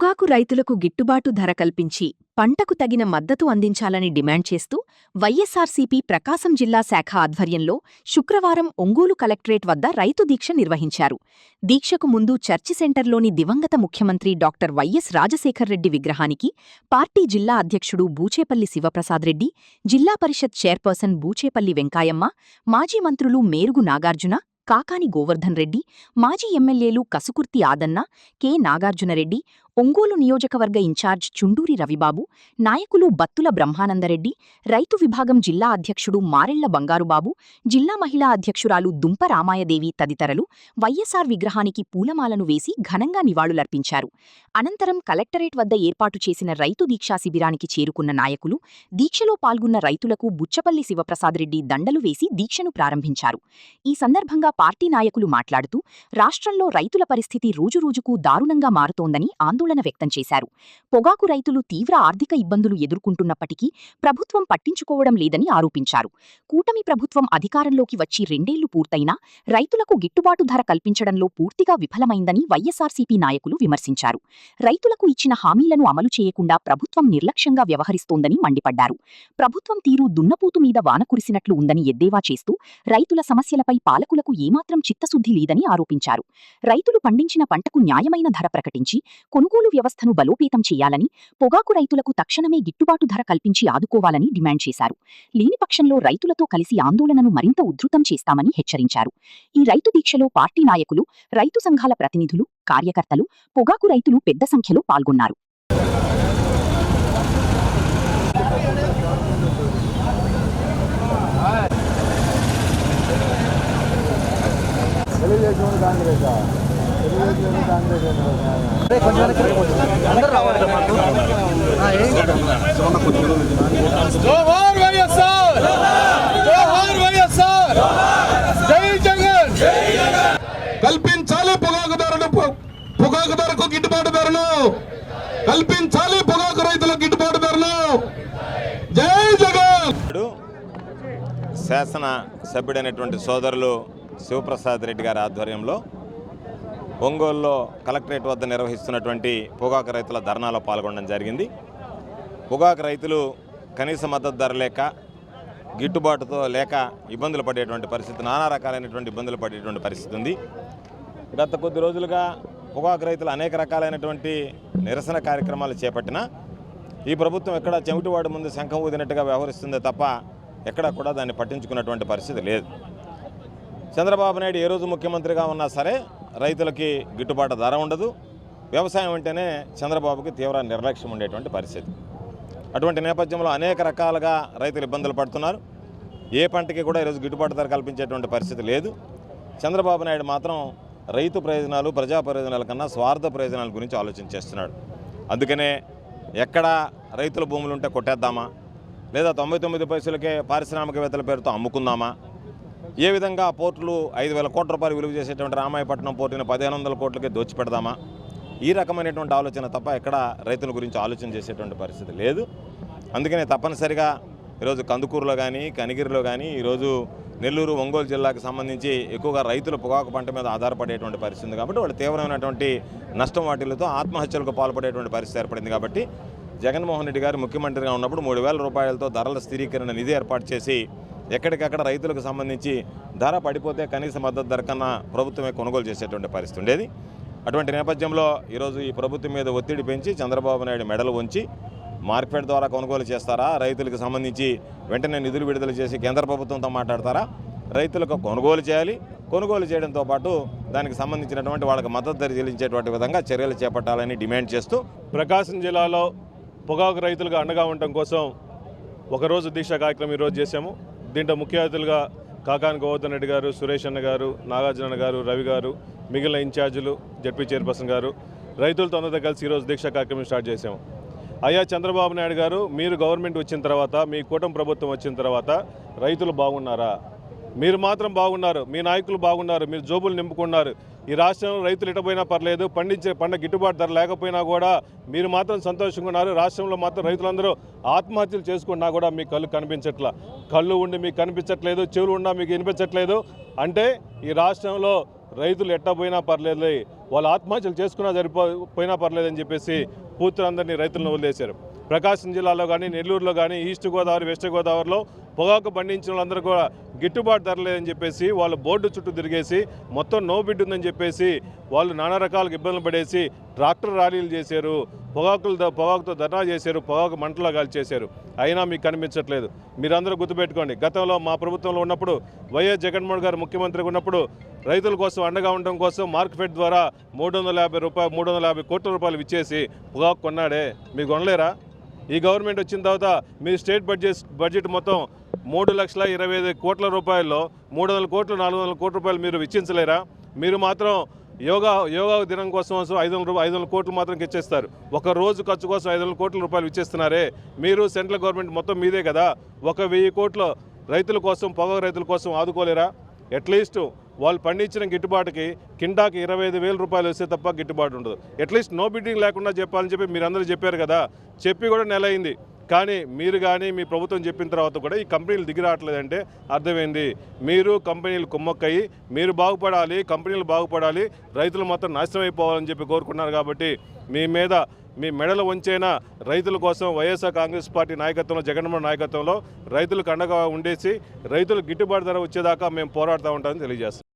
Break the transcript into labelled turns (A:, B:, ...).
A: పొగాకు రైతులకు గిట్టుబాటు ధర కల్పించి పంటకు తగిన మద్దతు అందించాలని డిమాండ్ చేస్తూ వైఎస్సార్సీపీ ప్రకాశం జిల్లా శాఖ ఆధ్వర్యంలో శుక్రవారం ఒంగోలు కలెక్టరేట్ వద్ద రైతు దీక్ష నిర్వహించారు. దీక్షకు ముందు చర్చి సెంటర్లోని దివంగత ముఖ్యమంత్రి డాక్టర్ వైఎస్ రాజశేఖర్రెడ్డి విగ్రహానికి పార్టీ జిల్లా అధ్యక్షుడు బూచేపల్లి శివప్రసాద్రెడ్డి, జిల్లా పరిషత్ చైర్పర్సన్ బూచేపల్లి వెంకాయమ్మ, మాజీ మంత్రులు మేరుగు నాగార్జున, కాకాని గోవర్ధన్ రెడ్డి, మాజీ ఎమ్మెల్యేలు కసుకుర్తి ఆదన్న, కె నాగార్జునరెడ్డి, ఒంగోలు నియోజకవర్గ ఇన్ఛార్జ్ చుండూరి రవిబాబు, నాయకులు బత్తుల బ్రహ్మానందరెడ్డి, రైతు విభాగం జిల్లా అధ్యక్షుడు మారెళ్ల బంగారుబాబు, జిల్లా మహిళా అధ్యక్షురాలు దుంప రామాయదేవి తదితరులు వైఎస్సార్ విగ్రహానికి పూలమాలను వేసి ఘనంగా నివాళులర్పించారు. అనంతరం కలెక్టరేట్ వద్ద ఏర్పాటు చేసిన రైతు దీక్షా శిబిరానికి చేరుకున్న నాయకులు దీక్షలో పాల్గొన్న రైతులకు బుచ్చపల్లి శివప్రసాద్రెడ్డి దండలు వేసి దీక్షను ప్రారంభించారు. ఈ సందర్భంగా పార్టీ నాయకులు మాట్లాడుతూ రాష్ట్రంలో రైతుల పరిస్థితి రోజురోజుకు దారుణంగా మారుతోందని ఆందోళన వ్యక్తం చేశారు. పొగాకు రైతులు తీవ్ర ఆర్థిక ఇబ్బందులు ఎదుర్కొంటున్నప్పటికీ ప్రభుత్వం పట్టించుకోవడం లేదని ఆరోపించారు. కూటమి ప్రభుత్వం అధికారంలోకి వచ్చి 2 ఏళ్లు పూర్తయినా రైతులకు గిట్టుబాటు ధర కల్పించడంలో పూర్తిగా విఫలమైందని వైఎస్సార్సీపీ నాయకులు విమర్శించారు. రైతులకు ఇచ్చిన హామీలను అమలు చేయకుండా ప్రభుత్వం నిర్లక్ష్యంగా వ్యవహరిస్తోందని మండిపడ్డారు. ప్రభుత్వం తీరు దున్నపోతు మీద వాన కురిసినట్లు ఉందని ఎద్దేవా చేస్తూ రైతుల సమస్యలపై పాలకులకు ఏమాత్రం చిత్తశుద్ధి లేదని ఆరోపించారు. రైతులు పండించిన పంటకు న్యాయమైన ధర ప్రకటించి కొనుగోలు వ్యవస్థను బలోపేతం చేయాలని, పొగాకు రైతులకు తక్షణమే గిట్టుబాటు ధర కల్పించి ఆదుకోవాలని డిమాండ్ చేశారు. లేని పక్షంలో రైతులతో కలిసి ఆందోళనను మరింత ఉధృతం చేస్తామని హెచ్చరించారు. ఈ రైతు దీక్షలో పార్టీ నాయకులు, రైతు సంఘాల ప్రతినిధులు, కార్యకర్తలు, పొగాకు రైతులు పెద్ద సంఖ్యలో పాల్గొన్నారు.
B: కల్పించాలి పొగాకు ధరకు గిట్టుబాటు ధరను కల్పించాలి, పొగాకు రైతులకు గిట్టుబాటు ధరను. జై జగన్.
C: శాసన సభ్యుడైనటువంటి సోదరులు శివప్రసాద్ రెడ్డి గారి ఆధ్వర్యంలో ఒంగోలులో కలెక్టరేట్ వద్ద నిర్వహిస్తున్నటువంటి పొగాకు రైతుల ధర్నాలో పాల్గొనడం జరిగింది. పొగాకు రైతులు కనీస మద్దతు ధర లేక, గిట్టుబాటుతో లేక ఇబ్బందులు పడేటువంటి పరిస్థితి, నానా రకాలైనటువంటి ఇబ్బందులు పడేటువంటి పరిస్థితి ఉంది. గత కొద్ది రోజులుగా పొగాకు రైతులు అనేక రకాలైనటువంటి నిరసన కార్యక్రమాలు చేపట్టినా ఈ ప్రభుత్వం ఎక్కడ చెవిటివాడి ముందు శంఖం ఊదినట్టుగా వ్యవహరిస్తుందే తప్ప ఎక్కడ కూడా దాన్ని పట్టించుకున్నటువంటి పరిస్థితి లేదు. చంద్రబాబు నాయుడు ఏ రోజు ముఖ్యమంత్రిగా ఉన్నా సరే రైతులకి గిట్టుబాటు ధర ఉండదు. వ్యవసాయం అంటేనే చంద్రబాబుకి తీవ్ర నిర్లక్ష్యం ఉండేటువంటి పరిస్థితి. అటువంటి నేపథ్యంలో అనేక రకాలుగా రైతులు ఇబ్బందులు పడుతున్నారు. ఏ పంటకి కూడా ఈరోజు గిట్టుబాటు ధర కల్పించేటువంటి పరిస్థితి లేదు. చంద్రబాబు నాయుడు మాత్రం రైతు ప్రయోజనాలు, ప్రజా ప్రయోజనాల కన్నా స్వార్థ ప్రయోజనాల గురించి ఆలోచన చేస్తున్నాడు. అందుకనే ఎక్కడ రైతుల భూములు ఉంటే కొట్టేద్దామా, లేదా 99 పైసలకే పారిశ్రామికవేత్తల పేరుతో అమ్ముకుందామా, ఏ విధంగా పోర్టులు 5,000 కోట్ల రూపాయలు విలువ చేసేటువంటి రామాయపట్నం పోర్టుని 1,500 కోట్లకే దోచిపెడదామా, ఈ రకమైనటువంటి ఆలోచన తప్ప ఎక్కడ రైతుల గురించి ఆలోచన చేసేటువంటి పరిస్థితి లేదు. అందుకనే తప్పనిసరిగా ఈరోజు కందుకూరులో కానీ, కనిగిరిలో కానీ, ఈరోజు నెల్లూరు, ఒంగోలు జిల్లాకు సంబంధించి ఎక్కువగా రైతులు పొగాకు పంట మీద ఆధారపడేటువంటి పరిస్థితి ఉంది. కాబట్టి వాళ్ళు తీవ్రమైనటువంటి నష్టం వాటిలతో ఆత్మహత్యలకు పాల్పడేటువంటి పరిస్థితి ఏర్పడింది. కాబట్టి జగన్మోహన్ రెడ్డి గారు ముఖ్యమంత్రిగా ఉన్నప్పుడు 3,000 రూపాయలతో ధరల స్థిరీకరణ నిధి ఏర్పాటు చేసి ఎక్కడికక్కడ రైతులకు సంబంధించి ధర పడిపోతే కనీస మద్దతు ధర కన్నా ప్రభుత్వమే కొనుగోలు చేసేటువంటి పరిస్థితి ఉండేది. అటువంటి నేపథ్యంలో ఈరోజు ఈ ప్రభుత్వం మీద ఒత్తిడి పెంచి చంద్రబాబు నాయుడు మెడలు వంచి మార్కెట్ ద్వారా కొనుగోలు చేస్తారా, రైతులకు సంబంధించి వెంటనే నిధులు విడుదల చేసి కేంద్ర ప్రభుత్వంతో మాట్లాడతారా, రైతులకు కొనుగోలు చేయాలి, కొనుగోలు చేయడంతో పాటు దానికి సంబంధించినటువంటి వాళ్ళకి మద్దతు ధర చెల్లించేటువంటి విధంగా చర్యలు చేపట్టాలని డిమాండ్ చేస్తూ
D: ప్రకాశం జిల్లాలో పొగాకు రైతులుగా అండగా ఉండటం కోసం ఒకరోజు దీక్షా కార్యక్రమం ఈరోజు చేశాము. దీంట్లో ముఖ్య అతిథులుగా కాకాని గోవర్ధన్ రెడ్డి గారు, సురేష్ అన్న గారు, నాగార్జున గారు, రవి గారు, మిగిలిన ఇన్ఛార్జీలు, జడ్పీ చైర్పర్సన్ గారు, రైతులతో అందరితో కలిసి ఈరోజు దీక్షా కార్యక్రమం స్టార్ట్ చేశాము. అయ్యా చంద్రబాబు నాయుడు గారు, మీరు గవర్నమెంట్ వచ్చిన తర్వాత, మీ కూటమి ప్రభుత్వం వచ్చిన తర్వాత రైతులు బాగున్నారా? మీరు మాత్రం బాగున్నారు, మీ నాయకులు బాగున్నారు, మీరు జోబులు నింపుకున్నారు. ఈ రాష్ట్రంలో రైతులు ఎటపోయినా పర్లేదు, పండించే పంట గిట్టుబాటు ధర లేకపోయినా కూడా మీరు మాత్రం సంతోషంగా ఉన్నారు. రాష్ట్రంలో మాత్రం రైతులందరూ ఆత్మహత్యలు చేసుకున్నా కూడా మీ కళ్ళు కనిపించట్లా. కళ్ళు ఉండి మీకు కనిపించట్లేదు, చెవులు ఉన్నా మీకు వినిపించట్లేదు. అంటే ఈ రాష్ట్రంలో రైతులు ఎట్టపోయినా పర్లేదు, వాళ్ళు ఆత్మహత్యలు చేసుకున్నా పోయినా పర్లేదని చెప్పేసి పూర్తులందరినీ రైతులను వదిలేశారు. ప్రకాశం జిల్లాలో కానీ, నెల్లూరులో కానీ, ఈస్ట్ గోదావరి, వెస్ట్ గోదావరిలో పొగాకు పండించిన వాళ్ళందరూ కూడా గిట్టుబాటు ధర లేదని చెప్పేసి వాళ్ళు బోర్డు చుట్టూ తిరిగేసి మొత్తం నో బిడ్ ఉందని చెప్పేసి వాళ్ళు నానా రకాలకు ఇబ్బందులు పడేసి ట్రాక్టర్ ర్యాలీలు చేశారు, పొగాకుతో ధర్నా చేశారు, పొగాకు మంటలో కాల్చేశారు. అయినా మీకు కనిపించట్లేదు. మీరందరూ గుర్తుపెట్టుకోండి, గతంలో మా ప్రభుత్వంలో ఉన్నప్పుడు వైఎస్ జగన్మోహన్ గారు ముఖ్యమంత్రిగా ఉన్నప్పుడు రైతుల కోసం అండగా ఉండడం కోసం మార్కెట్ ద్వారా 350 కోట్ల రూపాయలు ఇచ్చేసి పొగాకు కొన్నాడే, మీరు కొనలేరా? ఈ గవర్నమెంట్ వచ్చిన తర్వాత మీ స్టేట్ బడ్జెట్ మొత్తం 3,25,000 కోట్ల రూపాయల్లో 300 కోట్లు 400 కోట్ల రూపాయలు మీరు వెచ్చించలేరా? మీరు మాత్రం యోగా దినం కోసం 500 కోట్లు మాత్రం ఇచ్చేస్తారు. ఒక రోజు ఖర్చు కోసం 500 కోట్ల రూపాయలు ఇచ్చేస్తున్నారే. మీరు సెంట్రల్ గవర్నమెంట్ మొత్తం మీదే కదా, 1,000 కోట్ల రైతుల కోసం, పొగాకు రైతుల కోసం ఆదుకోలేరా? అట్లీస్ట్ వాళ్ళు పండించిన గిట్టుబాటుకి కింటాకి 25,000 రూపాయలు వస్తే తప్ప గిట్టుబాటు ఉండదు. అట్లీస్ట్ నో బిడ్డింగ్ లేకుండా చెప్పాలని చెప్పి మీరందరూ చెప్పారు కదా, చెప్పి కూడా నెల అయింది. కానీ మీరు కానీ మీ ప్రభుత్వం చెప్పిన తర్వాత కూడా ఈ కంపెనీలు దిగి రావట్లేదంటే అర్థమైంది, మీరు కంపెనీలు కుమ్మక్కయ్యి మీరు బాగుపడాలి, కంపెనీలు బాగుపడాలి, రైతులు మాత్రం నాశనం అయిపోవాలని చెప్పి కోరుకున్నారు. కాబట్టి మీ మెడలు వంచైనా రైతుల కోసం వైఎస్ఆర్ కాంగ్రెస్ పార్టీ నాయకత్వంలో, జగన్మోహన్ నాయకత్వంలో రైతులకు అండగా ఉండేసి రైతులకు గిట్టుబాటు ధర వచ్చేదాకా మేము పోరాడుతూ ఉంటామని తెలియజేస్తాం.